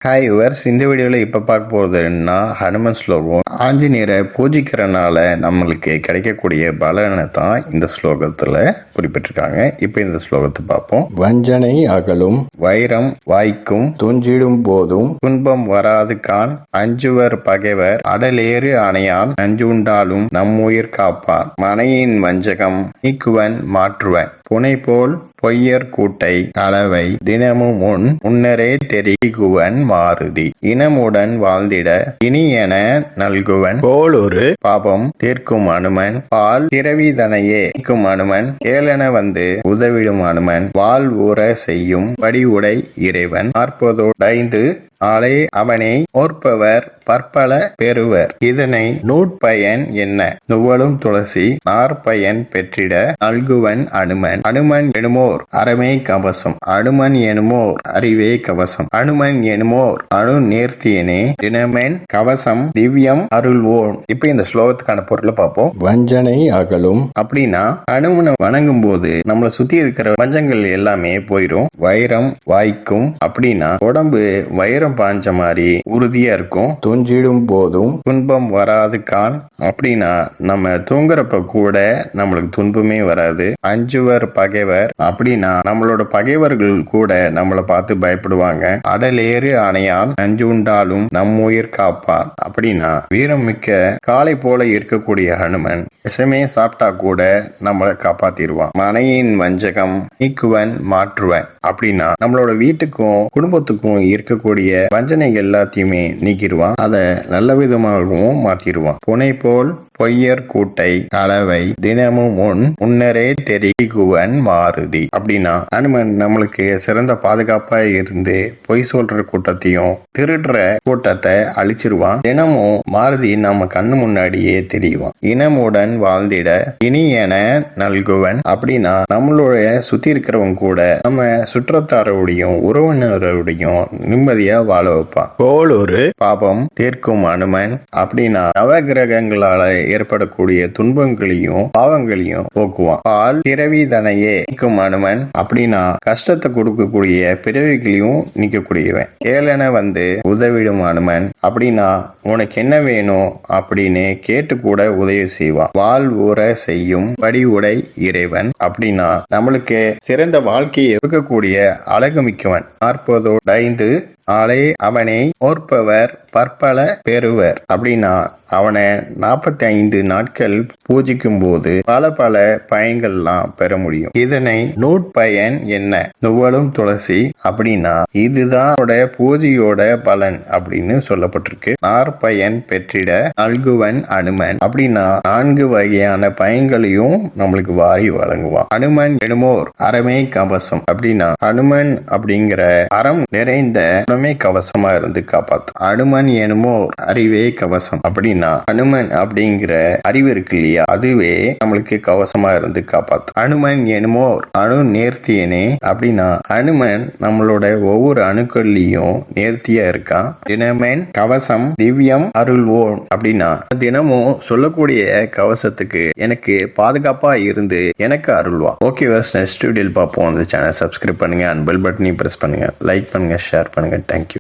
Hi viewers, இந்த வீடியோவில் இப்போ பார்க்க போகிறது என்னன்னா ஹனுமன் ஸ்லோகம். ஆஞ்சநேயரை பூஜிக்கிறனால நம்மளுக்கு கிடைக்கக்கூடிய பலனை தான் இந்த ஸ்லோகத்தில் குறிப்பிட்டிருக்காங்க. இப்போ இந்த ஸ்லோகத்தை பார்ப்போம். வஞ்சனை அகலும், வைரம் வாய்க்கும், துஞ்சிடும் போதும் துன்பம் வராது கான், அஞ்சுவர் பகைவர் அடலேறு அணையான், நஞ்சுண்டாலும் நம்முயிர் காப்பான், மனையின் வஞ்சகம் நீக்குவன் மாற்றுவன், புனை போல் பொய்யர் கூட்டை அளவை தினமும் முன்னரே தெரிகுவன் மாருதி, இனமுடன் வாழ்ந்திட இனியென நல்குவன் போலொரு பாபம் தீர்க்கும் அனுமன், பால் பிறவிதனையே நீக்கும் அனுமன், ஏளென வந்து உதவிடும் அனுமன், வாழ் ஊற செய்யும் படிவுடை இறைவன், 40 ஆளே அவனை ஓர்ப்பவர் பற்பல பெறுவர், இதனை நூற்பயன் என்ன நுவலும் துளசி நாற்பயன் பெற்றிட நல்குவன் அனுமன், அனுமன் எனுமோர் அறமே கவசம், அனுமன் எனுமோர் அறிவே கவசம், அனுமன் எனுமோர் அணு நேர்த்தியனே தினமென் கவசம் திவ்யம் அருள்வோன். இப்ப இந்த ஸ்லோகத்துக்கான பொருளை பார்ப்போம். வஞ்சனை அகலும் அப்படின்னா அனுமனை வணங்கும் போது நம்மளை சுத்தி இருக்கிற வஞ்சங்கள் எல்லாமே போயிடும். வைரம் வாய்க்கும் அப்படின்னா உடம்பு வைரம் பாஞ்ச மாதிரி உறுதியா இருக்கும். துஞ்சிடும் போதும் துன்பம் வராது கான் அப்படின்னா நம்ம தூங்குறப்ப கூட நம்மளுக்கு துன்பமே வராது. அஞ்சுவர் பகைவர் அப்படின்னா நம்மளோட பகைவர்கள் கூட நம்மளை பார்த்து பயப்படுவாங்க. அடலேறு அணையான், நஞ்சு உண்டாலும் நம்முயிர் காப்பான் அப்படின்னா வீரம் மிக்க காளை போல இருக்கக்கூடிய ஹனுமன் விஷமே சாப்பிட்டா கூட நம்மளை காப்பாத்திடுவான். மனையின் வஞ்சகம் நீக்குவன் மாற்றுவன் அப்படின்னா நம்மளோட வீட்டுக்கும் குடும்பத்துக்கும் இருக்கக்கூடிய வஞ்சனைகள் எல்லாத்தையுமே நீக்கிடுவான். அதை நல்ல விதமாகவும் மாத்திடுவான். புனை போல் பொய்யர் கூட்டை அளவை தினமும் முன்னரே தெரிகுவன் மாருதி அப்படின்னா அனுமன் நம்மளுக்கு சிறந்த பாதுகாப்பா இருந்து பொய் சொல்ற கூட்டத்தையும் திருடுற கூட்டத்தை அழிச்சிருவான். தினமும் மாருதி நம்ம கண்ணு முன்னாடியே தெரியுவான். இனமுடன் வாழ்ந்திட இனியென நல்குவன் அப்படின்னா நம்மளுடைய சுத்தி இருக்கிறவங்க கூட நம்ம சுற்றத்தாரோடையும் உறவினரோடையும் நிம்மதியா வாழ வைப்பான். போல் ஒரு பாபம் தீர்க்கும் அனுமன் அப்படின்னா நவகிரகங்களால ஏற்படக்கூடிய துன்பங்களையும் பாவங்களையும் போக்குவான். பால் பிறவிதனையே நீக்கும் அனுமன் அப்படின்னா கஷ்டத்தை கொடுக்கக்கூடிய பிறவிகளையும் நீக்கக்கூடியவன். ஏளென வந்து உதவிடும் அனுமன் அப்படின்னா உனக்கு என்ன வேணும் அப்படின்னு கேட்டு கூட உதவி செய்வான். வாழ் ஊற செய்யும் படிவுடை இறைவன் அப்படின்னா நம்மளுக்கு சிறந்த வாழ்க்கையை இருக்கக்கூடிய அழகு மிக்கவன். 40 ஆளே அவனை ஓர்ப்பவர் பற்பல பெறுவர் அப்படின்னா அவனை 45 நாட்கள் பூஜிக்கும் போது பல பயன்கள்லாம் பெற முடியும். இதனை நூற்பயன் என்ன நுவலும் துளசி அப்படின்னா இதுதான் பூஜையோட பலன் அப்படின்னு சொல்லப்பட்டிருக்கு. நாற்பயன் பெற்றிட நல்குவன் அனுமன் அப்படின்னா 4 வகையான பயன்களையும் நம்மளுக்கு வாரி வழங்குவான். அனுமன் எனுமோர் அறமே கவசம் அப்படின்னா அனுமன் அப்படிங்கிற அறம் நிறைந்த கவசமா இருந்து காப்பாத்து. அனுமன் எனுமோ அறிவே கவசம் அப்படின்னா அனுமன் அப்படிங்கிற அறிவு இருக்கு இல்லையா, அதுவே நம்மளுக்கு கவசமா இருந்து காப்பாத்து. அனுமன் எனுமோ அணு நேர்த்தியனே அப்படின்னா அனுமன் நம்மளோட ஒவ்வொரு அணுக்கள்லயும் நேர்த்தியா இருக்கான். தினமென் கவசம் திவ்யம் அருள்வோன் அப்படின்னா தினமும் சொல்லக்கூடிய கவசத்துக்கு எனக்கு பாதுகாப்பா இருந்து எனக்கு அருள்வான். ஓகே, நெக்ஸ்ட் வீடியோல பார்ப்போம். அந்த சேனல் சப்ஸ்கிரைப் பண்ணுங்க, அண்ட் பெல் பட்டனையும் பிரஸ் பண்ணுங்க, லைக் பண்ணுங்க, ஷேர் பண்ணுங்க. தேங்க்யூ.